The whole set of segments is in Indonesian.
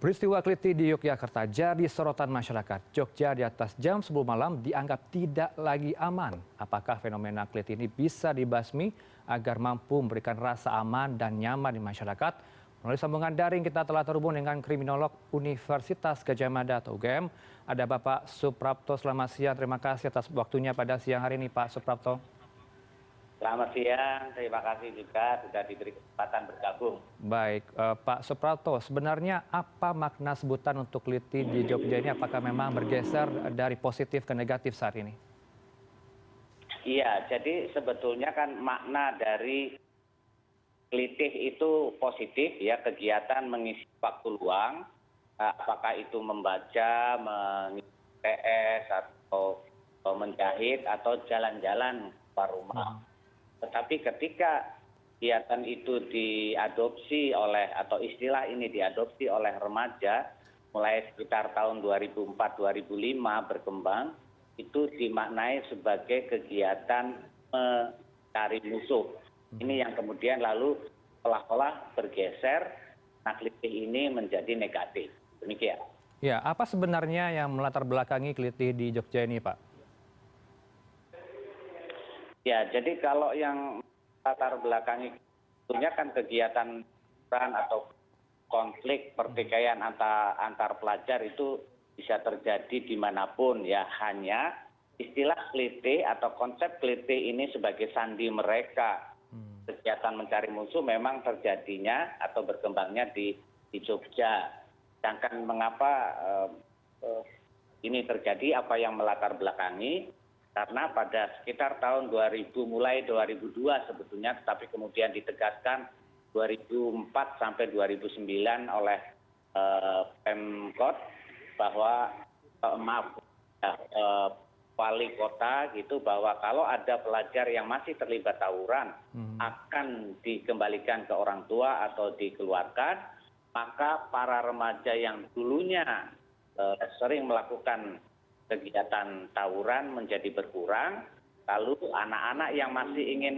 Peristiwa Keliti di Yogyakarta jadi sorotan masyarakat. Jogja di atas jam 10 malam dianggap tidak lagi aman. Apakah fenomena Keliti ini bisa dibasmi agar mampu memberikan rasa aman dan nyaman di masyarakat? Melalui sambungan daring kita telah terhubung dengan kriminolog Universitas Gadjah Mada atau UGM. Ada Bapak Suprapto. Selamat siang, terima kasih atas waktunya pada siang hari ini Pak Suprapto. Selamat siang, terima kasih juga sudah diberi kesempatan bergabung. Baik, Pak Suprapto, sebenarnya apa makna sebutan untuk Keliti di Jogja ini? Apakah memang bergeser dari positif ke negatif saat ini? Iya, jadi sebetulnya kan makna dari Kelitih itu positif ya, kegiatan mengisi waktu luang, apakah itu membaca, mengisi PS, atau menjahit, atau jalan-jalan keluar rumah. Tetapi ketika kegiatan itu diadopsi oleh atau istilah ini diadopsi oleh remaja mulai sekitar tahun 2004-2005 berkembang, itu dimaknai sebagai kegiatan mencari musuh. Ini yang kemudian lalu seolah-olah bergeser, nah Kelitih ini menjadi negatif. Demikian. Ya, apa sebenarnya yang melatar belakangi Keliti di Jogja ini, Pak? Ya, jadi kalau yang latar belakangi tentunya kan kegiatan atau konflik pertikaian antar pelajar itu bisa terjadi dimanapun ya, hanya istilah Kelitih atau konsep Kelitih ini sebagai sandi mereka. Kegiatan mencari musuh memang terjadinya atau berkembangnya di Jogja. Sedangkan mengapa ini terjadi, apa yang melatar belakangi? Karena pada sekitar tahun 2000, mulai 2002 sebetulnya, tetapi kemudian ditegaskan 2004 sampai 2009 oleh Pemkot bahwa wali kota gitu, bahwa kalau ada pelajar yang masih terlibat tawuran akan dikembalikan ke orang tua atau dikeluarkan, maka para remaja yang dulunya sering melakukan kegiatan tawuran menjadi berkurang, lalu anak-anak yang masih ingin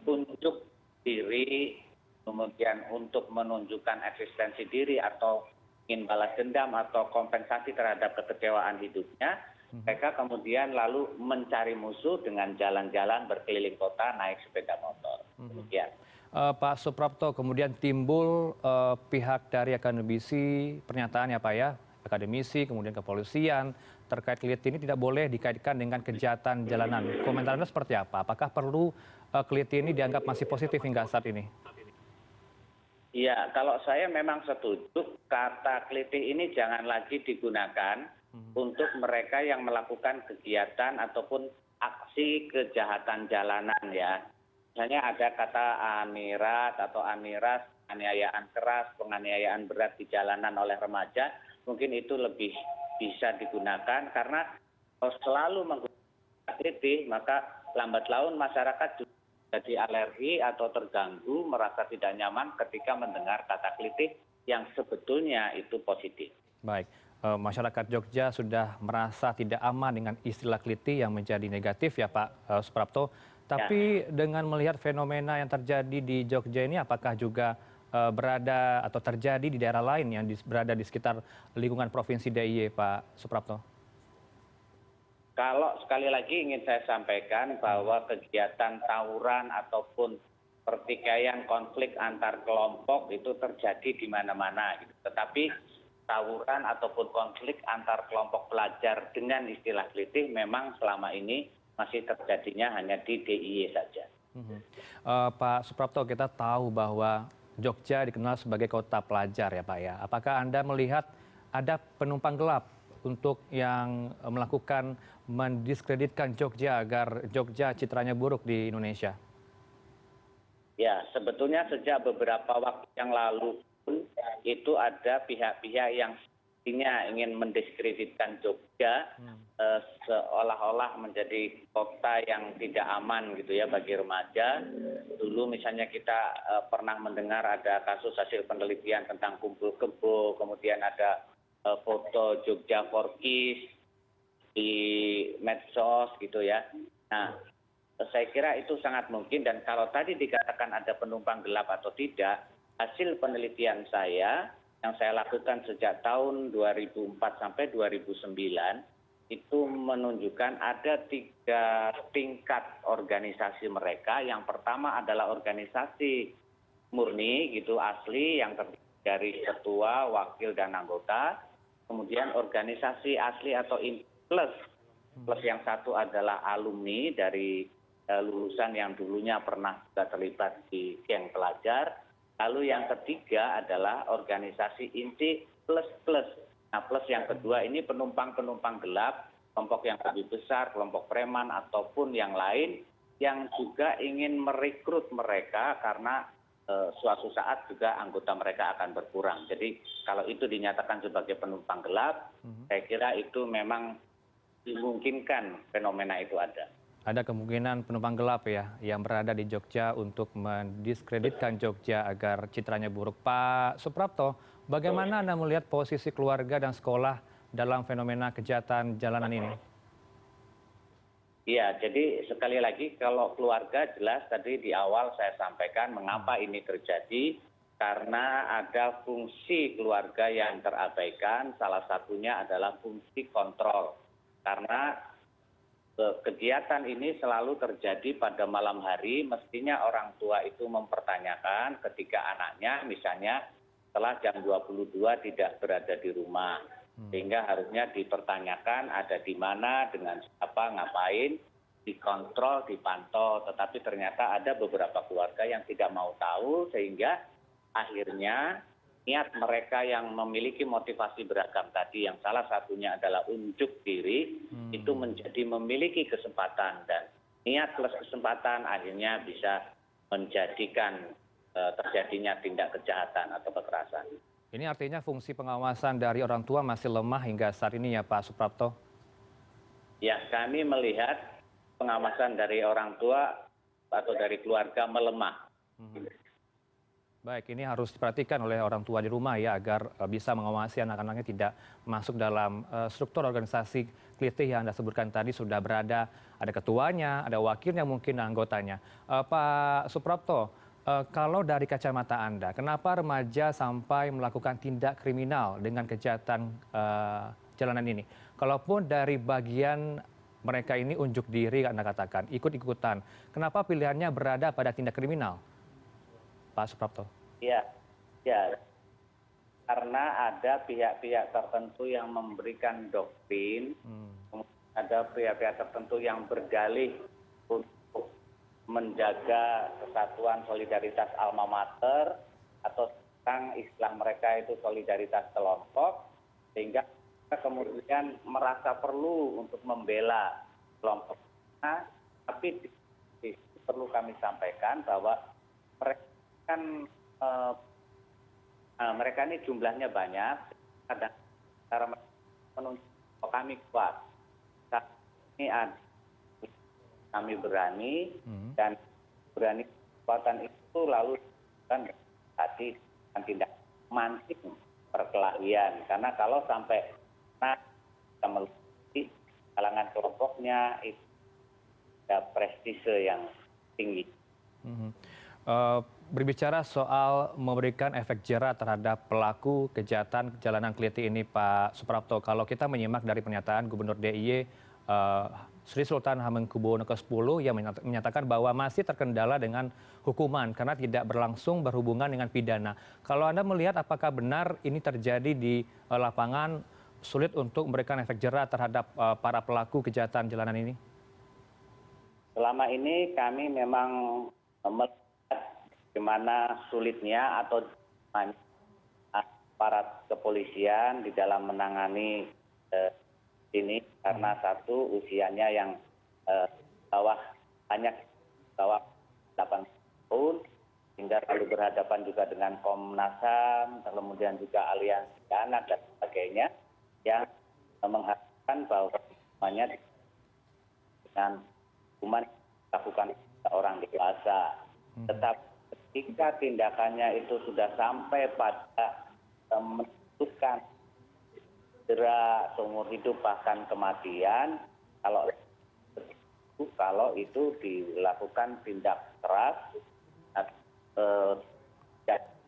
tunjuk diri, kemudian untuk menunjukkan eksistensi diri atau ingin balas dendam atau kompensasi terhadap kekecewaan hidupnya, mereka kemudian lalu mencari musuh dengan jalan-jalan berkeliling kota naik sepeda motor. Demikian. Pak Suprapto, kemudian timbul pihak dari akademisi, pernyataan ya Pak ya, akademisi, kemudian kepolisian, terkait Keliti ini tidak boleh dikaitkan dengan kejahatan jalanan. Komentar Anda seperti apa? Apakah perlu Keliti ini dianggap masih positif hingga saat ini? Iya, kalau saya memang setuju kata Kelitih ini jangan lagi digunakan untuk mereka yang melakukan kegiatan ataupun aksi kejahatan jalanan ya. Misalnya ada kata anirat atau aniras, penganiayaan keras, penganiayaan berat di jalanan oleh remaja, mungkin itu lebih bisa digunakan karena kalau selalu menggunakan Kelitih, maka lambat laun masyarakat juga jadi alergi atau terganggu, merasa tidak nyaman ketika mendengar kata Kelitih yang sebetulnya itu positif. Baik, masyarakat Jogja sudah merasa tidak aman dengan istilah Keliti yang menjadi negatif ya Pak Suprapto. Tapi dengan melihat fenomena yang terjadi di Jogja ini, apakah juga berada atau terjadi di daerah lain yang berada di sekitar lingkungan Provinsi DIY, Pak Suprapto? Kalau sekali lagi ingin saya sampaikan bahwa kegiatan tawuran ataupun pertikaian konflik antar kelompok itu terjadi di mana-mana. Gitu. Tetapi tawuran ataupun konflik antar kelompok pelajar dengan istilah Kelitih memang selama ini masih terjadinya hanya di DIY saja. Pak Suprapto, kita tahu bahwa Jogja dikenal sebagai kota pelajar ya Pak ya. Apakah Anda melihat ada penumpang gelap untuk yang melakukan mendiskreditkan Jogja agar Jogja citranya buruk di Indonesia? Ya, sebetulnya sejak beberapa waktu yang lalu itu ada pihak-pihak yang ingin mendiskreditkan Jogja seolah-olah menjadi kota yang tidak aman gitu ya bagi remaja. Dulu misalnya kita pernah mendengar ada kasus hasil penelitian tentang kumpul kebo, kemudian ada foto Jogja Forkis di medsos gitu ya. Nah, saya kira itu sangat mungkin, dan kalau tadi dikatakan ada penumpang gelap atau tidak, hasil penelitian saya yang saya lakukan sejak tahun 2004 sampai 2009 itu menunjukkan ada 3 tingkat organisasi mereka. Yang pertama adalah organisasi murni gitu, asli, yang terdiri dari ketua, wakil, dan anggota. Kemudian organisasi asli atau plus. Plus yang satu adalah alumni dari lulusan yang dulunya pernah juga terlibat di geng pelajar. Lalu yang ketiga adalah organisasi inti plus plus. Nah, plus yang kedua ini penumpang-penumpang gelap, kelompok yang lebih besar, kelompok preman ataupun yang lain yang juga ingin merekrut mereka karena suatu saat juga anggota mereka akan berkurang. Jadi kalau itu dinyatakan sebagai penumpang gelap, saya kira itu memang dimungkinkan fenomena itu ada. Ada kemungkinan penumpang gelap ya yang berada di Jogja untuk mendiskreditkan Jogja agar citranya buruk. Pak Suprapto, bagaimana Anda melihat posisi keluarga dan sekolah dalam fenomena kejahatan jalanan ini? Iya, jadi sekali lagi kalau keluarga jelas tadi di awal saya sampaikan mengapa ini terjadi, karena ada fungsi keluarga yang terabaikan, salah satunya adalah fungsi kontrol. Karena kegiatan ini selalu terjadi pada malam hari, mestinya orang tua itu mempertanyakan ketika anaknya misalnya setelah jam 22 tidak berada di rumah. Sehingga harusnya dipertanyakan ada di mana, dengan siapa, ngapain, dikontrol, dipantau. Tetapi ternyata ada beberapa keluarga yang tidak mau tahu, sehingga akhirnya niat mereka yang memiliki motivasi beragam tadi, yang salah satunya adalah unjuk diri, itu menjadi memiliki kesempatan, dan niat plus kesempatan akhirnya bisa menjadikan terjadinya tindak kejahatan atau kekerasan. Ini artinya fungsi pengawasan dari orang tua masih lemah hingga saat ini ya Pak Suprapto? Ya, kami melihat pengawasan dari orang tua atau dari keluarga melemah. Baik, ini harus diperhatikan oleh orang tua di rumah ya agar bisa mengawasi anak-anaknya tidak masuk dalam struktur organisasi kelitih yang Anda sebutkan tadi, sudah berada, ada ketuanya, ada wakilnya mungkin anggotanya. Pak Suprapto, kalau dari kacamata Anda, kenapa remaja sampai melakukan tindak kriminal dengan kejahatan jalanan ini? Kalaupun dari bagian mereka ini unjuk diri, Anda katakan, ikut-ikutan, kenapa pilihannya berada pada tindak kriminal? Pak Suprapto. Ya, ya, karena ada pihak-pihak tertentu yang memberikan doktrin, ada pihak-pihak tertentu yang berdalih untuk menjaga kesatuan solidaritas alma mater, atau tentang istilah mereka itu solidaritas kelompok, sehingga mereka kemudian merasa perlu untuk membela kelompoknya. Tapi perlu kami sampaikan bahwa mereka kan mereka ini jumlahnya banyak, dan cara menunjuk kami kuat. Saat ini kami berani, dan berani kekuatan itu lalu kan hati dan tindak mancing perkelahian. Karena kalau sampai kita melihat kalangan kelompoknya itu ada prestise yang tinggi. Berbicara soal memberikan efek jera terhadap pelaku kejahatan jalanan kelitih ini, Pak Suprapto, kalau kita menyimak dari pernyataan Gubernur DIY Sri Sultan Hamengkubuwono ke-10 yang menyatakan bahwa masih terkendala dengan hukuman karena tidak berlangsung berhubungan dengan pidana. Kalau Anda melihat apakah benar ini terjadi di lapangan, sulit untuk memberikan efek jera terhadap para pelaku kejahatan jalanan ini? Selama ini kami memang melihat bagaimana sulitnya atau aparat kepolisian di dalam menangani ini, karena satu usianya yang bawah 8 tahun, hingga lalu berhadapan juga dengan Komnas HAM, kemudian juga aliansi anak dan sebagainya, yang mengharapkan bahwa semuanya dengan hukuman dilakukan orang dewasa. Tetapi ketika tindakannya itu sudah sampai pada menentukan cedera seumur hidup bahkan kematian, kalau itu dilakukan tindak keras,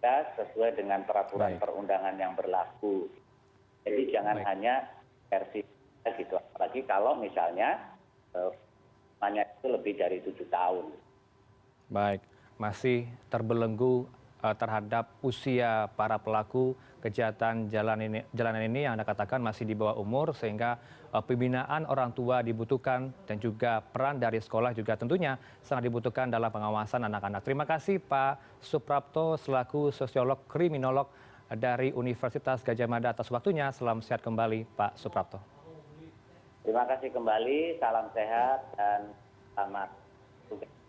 sesuai dengan peraturan Baik. perundangan yang berlaku. Jadi jangan Baik. hanya versi gitu, apalagi kalau misalnya hukumannya itu lebih dari 7 tahun. Baik, masih terbelenggu terhadap usia para pelaku kejahatan jalanan ini yang Anda katakan masih di bawah umur sehingga pembinaan orang tua dibutuhkan dan juga peran dari sekolah juga tentunya sangat dibutuhkan dalam pengawasan anak-anak. Terima kasih Pak Suprapto selaku sosiolog kriminolog dari Universitas Gadjah Mada atas waktunya. Salam sehat kembali Pak Suprapto. Terima kasih kembali, salam sehat dan selamat tugas.